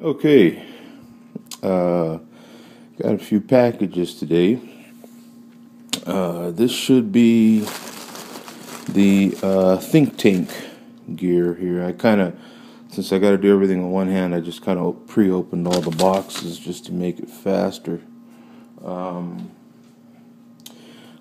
Okay, got a few packages today. This should be the think tank gear here. Since I got to do everything on one hand, I just kind of pre-opened all the boxes just to make it faster.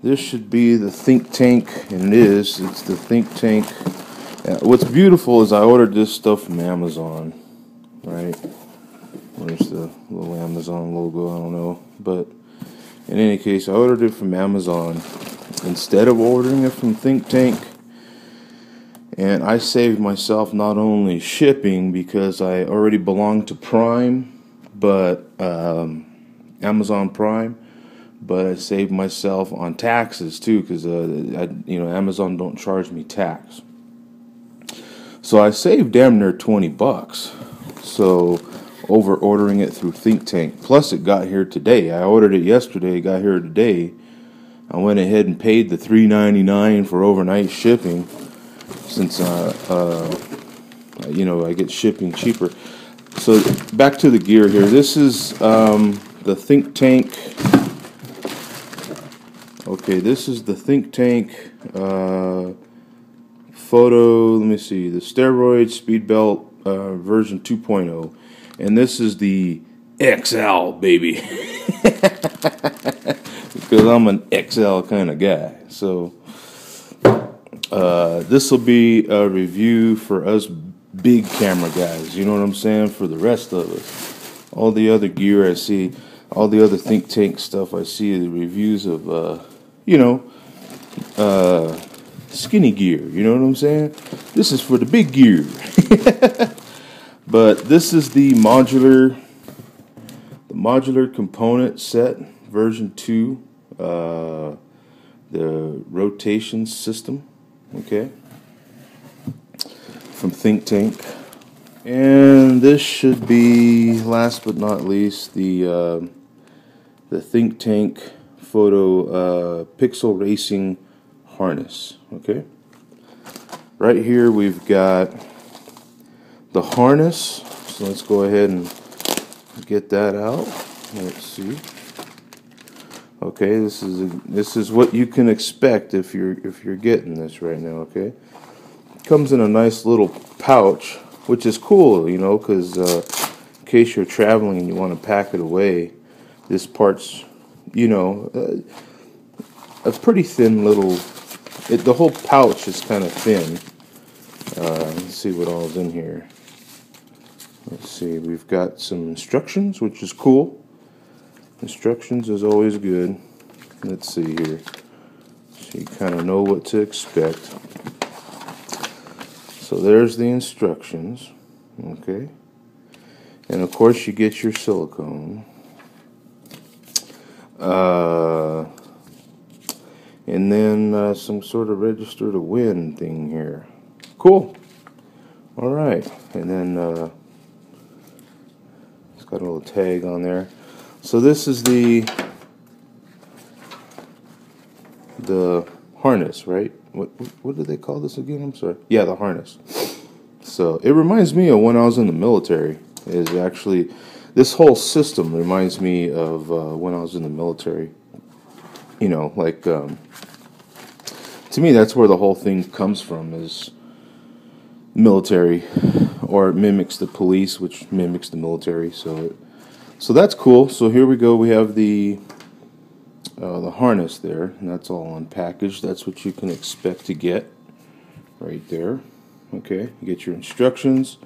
This should be the think tank, and it's the think tank. What's beautiful is I ordered this stuff from Amazon, right? Where's the little Amazon logo? I don't know. But in any case, I ordered it from Amazon instead of ordering it from Think Tank. And I saved myself not only shipping because I already belong to Prime, but Amazon Prime, but I saved myself on taxes too because Amazon don't charge me tax. So I saved damn near $20. So over ordering it through Think Tank. Plus it got here today. I ordered it yesterday, it got here today. I went ahead and paid the $3.99 for overnight shipping since I get shipping cheaper. So back to the gear here. This is the Think Tank. Okay, this is the Think Tank photo. Let me see. The steroid speed belt version 2.0. And this is the XL, baby. Because I'm an XL kind of guy. So this will be a review for us big camera guys. You know what I'm saying? For the rest of us. All the other gear I see, all the other Think Tank stuff I see, the reviews of, skinny gear. You know what I'm saying? This is for the big gear. But this is the modular component set version 2, the rotation system, okay, from Think Tank. And this should be, last but not least, the Think Tank photo pixel racing harness, okay. Right here we've got the harness, so let's go ahead and get that out. Let's see. Okay, this is what you can expect if you're getting this right now. Okay, it comes in a nice little pouch, which is cool, because in case you're traveling and you want to pack it away, this part's a pretty thin little. The whole pouch is kind of thin. Let's see what all's in here. Let's see, we've got some instructions, which is cool. Instructions is always good. Let's see here. So you kind of know what to expect. So there's the instructions. Okay. And of course you get your silicone. And then some sort of register to win thing here. Cool. Alright. And then got a little tag on there. So this is the harness, right? What do they call this again? I'm sorry. Yeah, the harness. So it reminds me of when I was in the military. Is actually this whole system reminds me of when I was in the military. To me that's where the whole thing comes from, is military, or it mimics the police, which mimics the military. So that's cool. So here we go. We have the harness there, and that's all unpackaged. That's what you can expect to get right there. Okay, you get your instructions.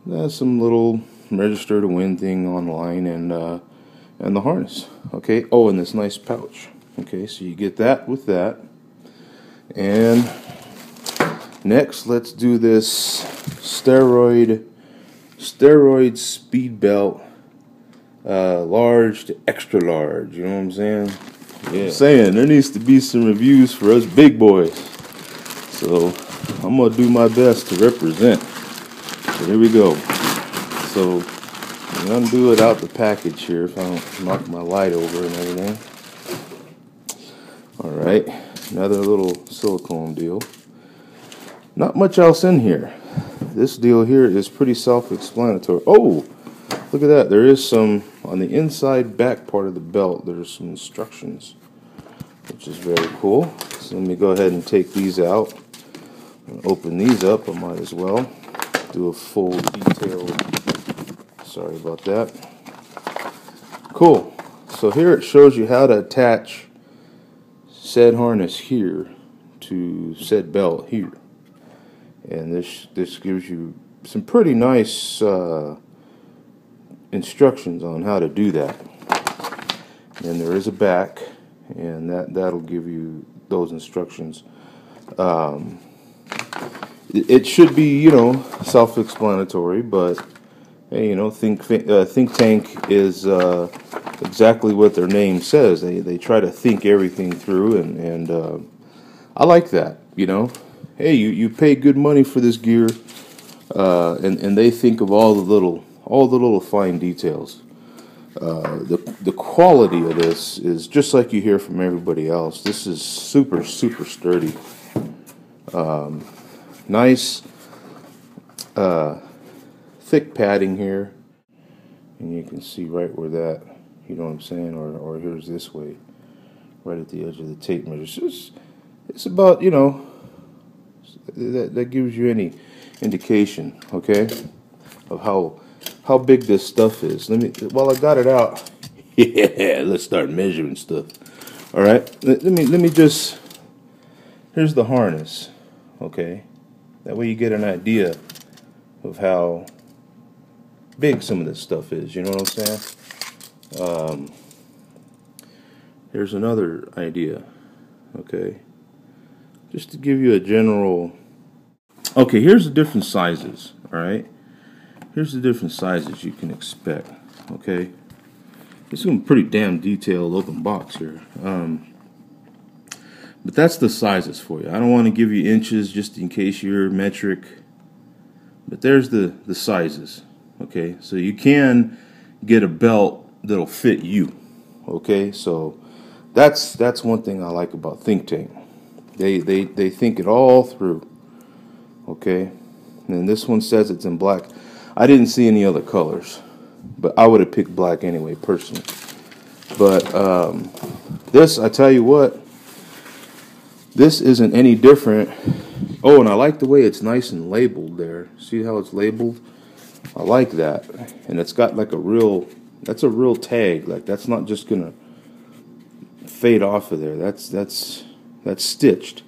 There's some little register to win thing online, and the harness. Okay. Oh, and this nice pouch. Okay, so you get that with that, and next, let's do this steroid speed belt, large to extra large. You know what I'm saying? Yeah. I'm saying there needs to be some reviews for us big boys. So I'm gonna do my best to represent. So here we go. So I'm gonna do it out the package here if I don't knock my light over and everything. All right, another little silicone deal. Not much else in here. This deal here is pretty self-explanatory. Oh, look at that. There is some, on the inside back part of the belt, there's some instructions, which is very cool. So let me go ahead and take these out and open these up. I might as well do a full detailed, sorry about that. Cool. So here it shows you how to attach said harness here to said belt here. And this gives you some pretty nice instructions on how to do that. And there is a back, and that'll give you those instructions. It should be, you know, self-explanatory, but hey, you know, think tank is exactly what their name says. They try to think everything through, and I like that. You know, hey, you pay good money for this gear, and they think of all the little fine details. The quality of this is just like you hear from everybody else. This is super sturdy. Nice thick padding here, and you can see right where that, you know what I'm saying, or here's this way, right at the edge of the tape measure. So it's about, you know, that gives you any indication, okay, of how big this stuff is. While I got it out, yeah, let's start measuring stuff. All right, let me just, here's the harness, okay. That way you get an idea of how big some of this stuff is. You know what I'm saying? Here's another idea, okay, just to give you a general. Okay, here's the different sizes. All right, here's the different sizes you can expect. Okay, it's a pretty damn detailed open box here, but that's the sizes for you. I don't want to give you inches just in case you're metric, but there's the sizes. Okay, so you can get a belt that'll fit you. Okay, so that's one thing I like about Think Tank. They think it all through. Okay, and this one says it's in black. I didn't see any other colors, but I would have picked black anyway, personally. But this, I tell you what, this isn't any different. Oh, and I like the way it's nice and labeled there. See how it's labeled? I like that. And it's got like that's a real tag. Like, that's not just gonna fade off of there. That's stitched,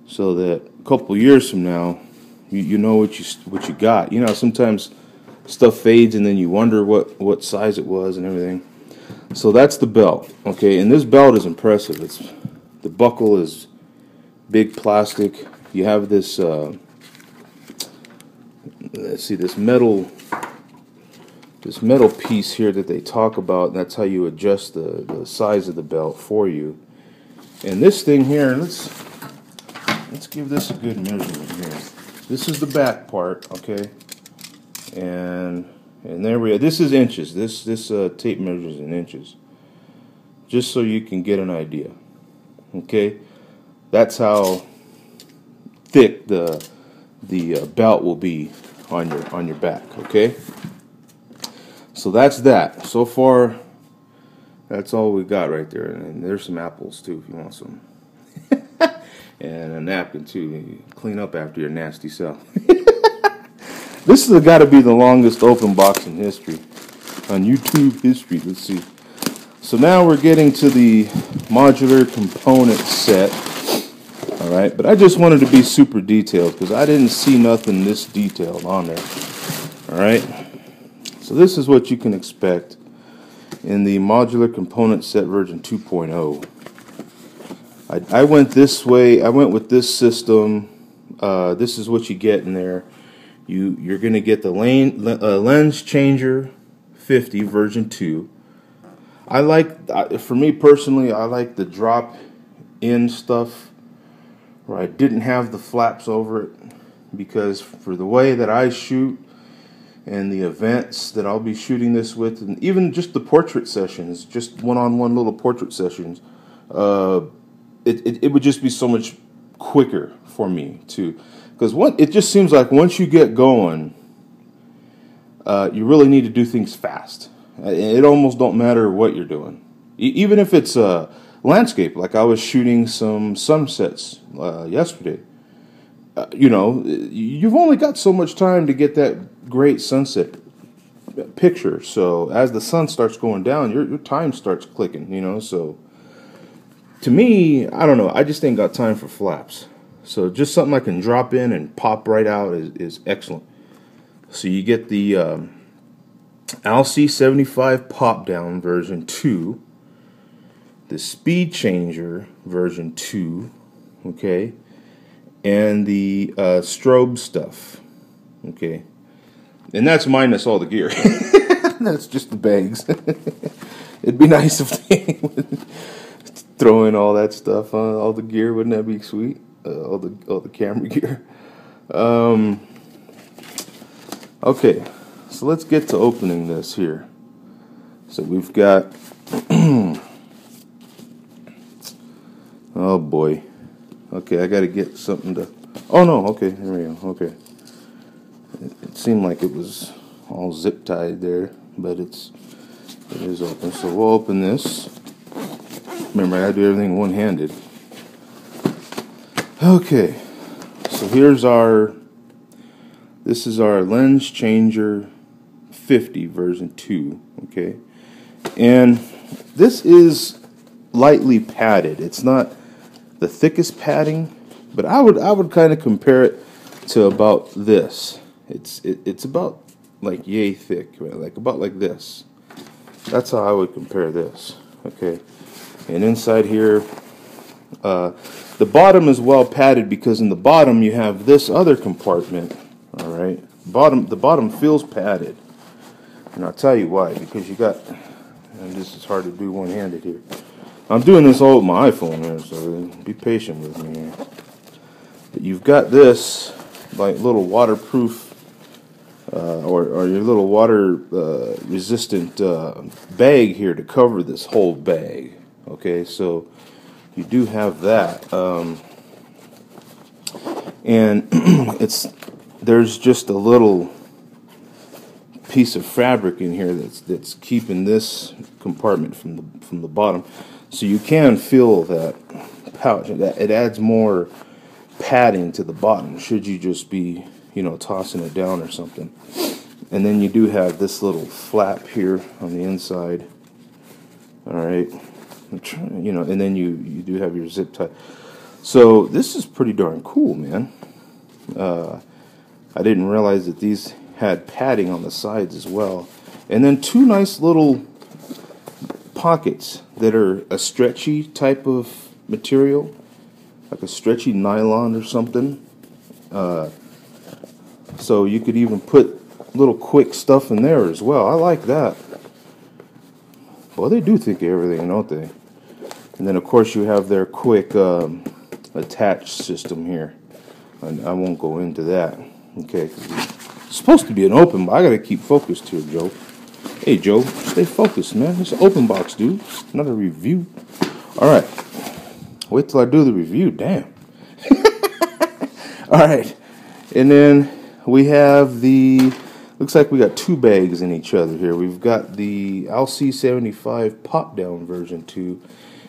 so that a couple years from now, you know what you got. You know, sometimes stuff fades and then you wonder what size it was and everything. So that's the belt, okay. And this belt is impressive. The buckle is big plastic. You have this let's see, this metal piece here that they talk about, and that's how you adjust the size of the belt for you. And this thing here, let's give this a good measurement here. This is the back part, okay, and there we are. This is inches. This tape measures in inches, just so you can get an idea. Okay, that's how thick the belt will be on your back. Okay, so that's that. So far, that's all we got right there. And there's some apples too if you want some. And a napkin too. You clean up after your nasty self. This has got to be the longest open box in history, on YouTube history. Let's see. So now we're getting to the modular component set. All right, but I just wanted to be super detailed because I didn't see nothing this detailed on there. All right. So this is what you can expect in the modular component set version 2.0. I went this way. I went with this system. This is what you get in there. You're going to get the lens changer 50 version 2. I like, for me personally, I like the drop in stuff where I didn't have the flaps over it, because for the way that I shoot and the events that I'll be shooting this with, and even just the portrait sessions, just one-on-one little portrait sessions, it would just be so much quicker for me to, because it just seems like once you get going, you really need to do things fast. It almost don't matter what you're doing. Even if it's a landscape, like I was shooting some sunsets yesterday. You've only got so much time to get that great sunset picture. So as the sun starts going down, your time starts clicking, so to me, I don't know, I just ain't got time for flaps. So just something I can drop in and pop right out is excellent. So you get the LC75 pop down version 2, the speed changer version 2, okay, and the strobe stuff, okay. And that's minus all the gear. That's just the bags. It'd be nice if they would throw in all that stuff on all the gear. Wouldn't that be sweet? All the camera gear. Okay, so let's get to opening this here. So we've got. Oh boy. Okay, I got to get something to. Oh no. Okay, here we go. Okay. It seemed like it was all zip tied there, but it is open. So we'll open this. Remember, I gotta do everything one-handed. Okay, so this is our lens changer 50 version 2. Okay, and this is lightly padded. It's not the thickest padding, but I would kind of compare it to about this. It's about like yay thick, right? Like about like this. That's how I would compare this. Okay, and inside here, the bottom is well padded because in the bottom you have this other compartment. All right, the bottom feels padded, and I'll tell you why. Because you got, and this is hard to do one-handed here. I'm doing this all with my iPhone here, so be patient with me here. But you've got this like little waterproof. Or your little water resistant bag here to cover this whole bag. Okay, so you do have that, and there's just a little piece of fabric in here that's keeping this compartment from the bottom, so you can feel that pouch. It adds more padding to the bottom. Should you just be tossing it down or something. And then you do have this little flap here on the inside. All right, and then you do have your zip tie. So this is pretty darn cool, man. I didn't realize that these had padding on the sides as well. And then two nice little pockets that are a stretchy type of material, like a stretchy nylon or something. So you could even put little quick stuff in there as well. I like that. Well, they do think of everything, don't they? And then, of course, you have their quick attach system here. And I won't go into that. Okay. It's supposed to be an open, but I got to keep focused here, Joe. Hey, Joe, stay focused, man. It's an open box, dude. Not a review. All right. Wait till I do the review. Damn. All right. And then we have looks like we got two bags in each other here. We've got the LC75 pop down version 2,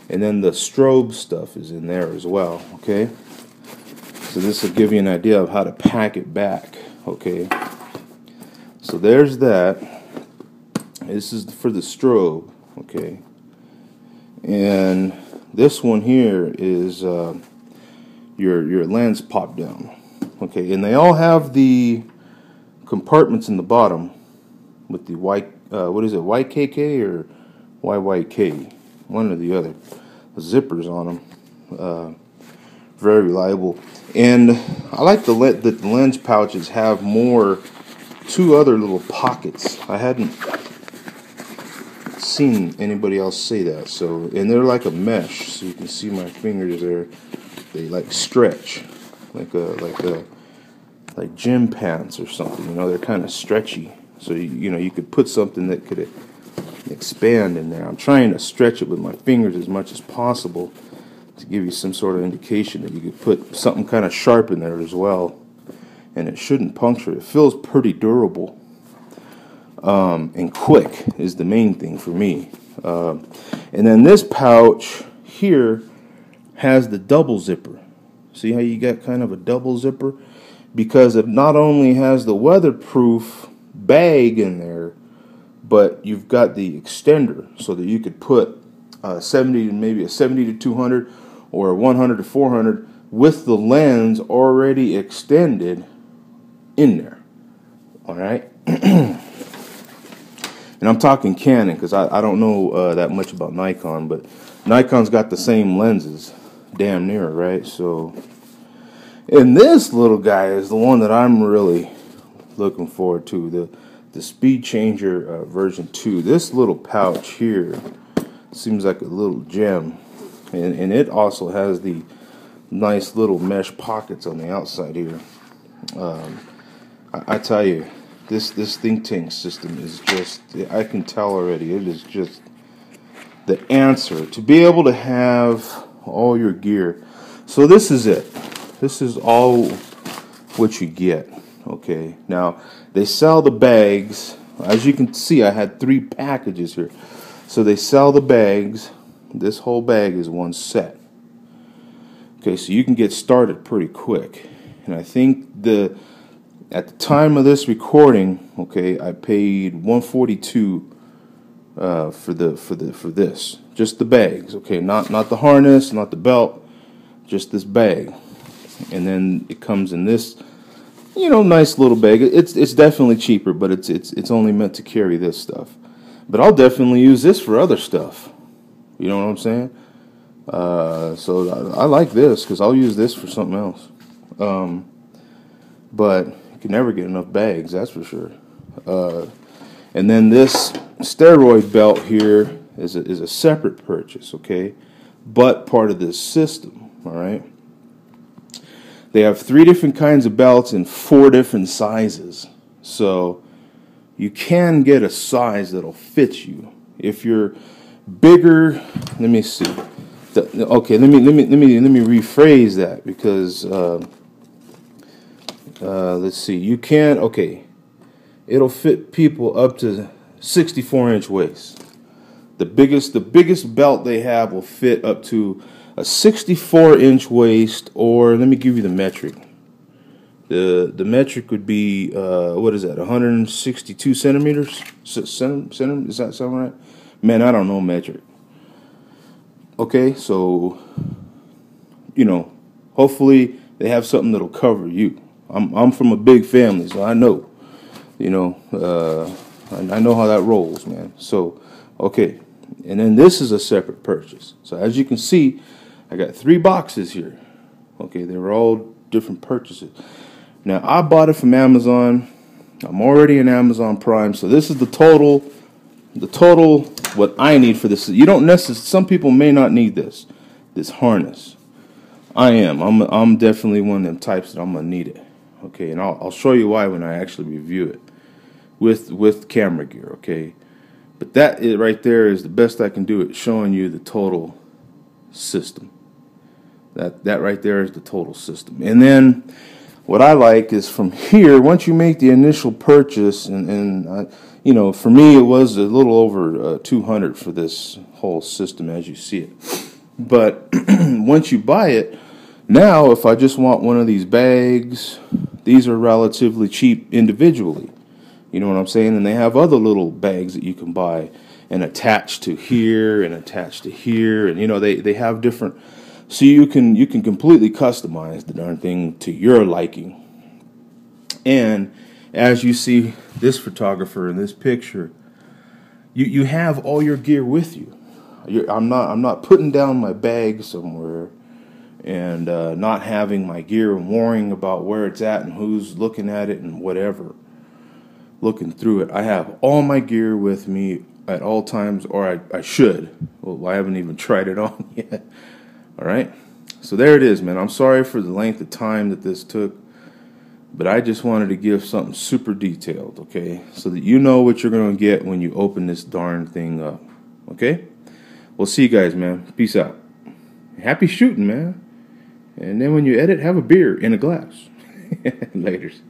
and then the strobe stuff is in there as well, okay? So this will give you an idea of how to pack it back, okay? So there's that. This is for the strobe, okay? And this one here is your lens pop down. Okay, and they all have the compartments in the bottom with the what is it, YKK or YYK? One or the other. The zippers on them. Very reliable. And I like the lens pouches have two other little pockets. I hadn't seen anybody else say that. So, and they're like a mesh, so you can see my fingers there. They like stretch. Like gym pants or something, they're kind of stretchy. So you could put something that could expand in there. I'm trying to stretch it with my fingers as much as possible to give you some sort of indication that you could put something kind of sharp in there as well, and it shouldn't puncture. It feels pretty durable. and quick is the main thing for me. And then this pouch here has the double zipper. See how you got kind of a double zipper? Because it not only has the weatherproof bag in there, but you've got the extender so that you could put 70, maybe a 70 to 200 or a 100 to 400 with the lens already extended in there. All right. And I'm talking Canon because I don't know that much about Nikon, but Nikon's got the same lenses, damn near, right? So, and this little guy is the one that I'm really looking forward to, the Speed Changer version 2. This little pouch here seems like a little gem, and it also has the nice little mesh pockets on the outside here. I tell you, this think tank system is just, I can tell already, it is just the answer to be able to have all your gear. So this is it. This is all what you get. Okay, now they sell the bags. As you can see, I had 3 packages here. So they sell the bags. This whole bag is one set. Okay, so you can get started pretty quick. And I think at the time of this recording, okay, I paid $142 for this, just the bags. Okay, not the harness, not the belt, just this bag. And then it comes in this, nice little bag. It's definitely cheaper, but it's only meant to carry this stuff. But I'll definitely use this for other stuff. You know what I'm saying? So I like this because I'll use this for something else. But you can never get enough bags, that's for sure. And then this steroid belt here is a separate purchase, okay? But part of this system, all right? They have 3 different kinds of belts in 4 different sizes. So you can get a size that'll fit you. If you're bigger, let me see. Okay, let me rephrase that because let's see. You can, okay. It'll fit people up to 64-inch waist. The biggest belt they have will fit up to a 64-inch waist, or let me give you the metric. The metric would be what is that? 162 centimeters. Does that sound right? Man, I don't know metric. Okay, so hopefully they have something that'll cover you. I'm from a big family, so I know. I know how that rolls, man. So, okay. And then this is a separate purchase. So as you can see, I got 3 boxes here. Okay, they were all different purchases. Now, I bought it from Amazon. I'm already in Amazon Prime. So this is the total what I need for this. You don't necessarily, some people may not need this harness. I am. I'm definitely one of them types that I'm going to need it. Okay, and I'll show you why when I actually review it with camera gear, okay? But that right there is the best I can do at showing you the total system. That right there is the total system. And then what I like is from here, once you make the initial purchase, and for me it was a little over 200 for this whole system as you see it. But once you buy it, now if I just want one of these bags, these are relatively cheap individually. You know what I'm saying? And they have other little bags that you can buy and attach to here and attach to here, and they have different. So you can completely customize the darn thing to your liking. And as you see this photographer in this picture, you have all your gear with you. I'm not putting down my bag somewhere and not having my gear and worrying about where it's at and who's looking at it and whatever, looking through it. I have all my gear with me at all times, or I should. Well, I haven't even tried it on yet. All right, so there it is, man. I'm sorry for the length of time that this took, but I just wanted to give something super detailed, okay, so that you know what you're going to get when you open this darn thing up, okay? We'll see you guys, man. Peace out. Happy shooting, man. And then when you edit, have a beer in a glass. Laters.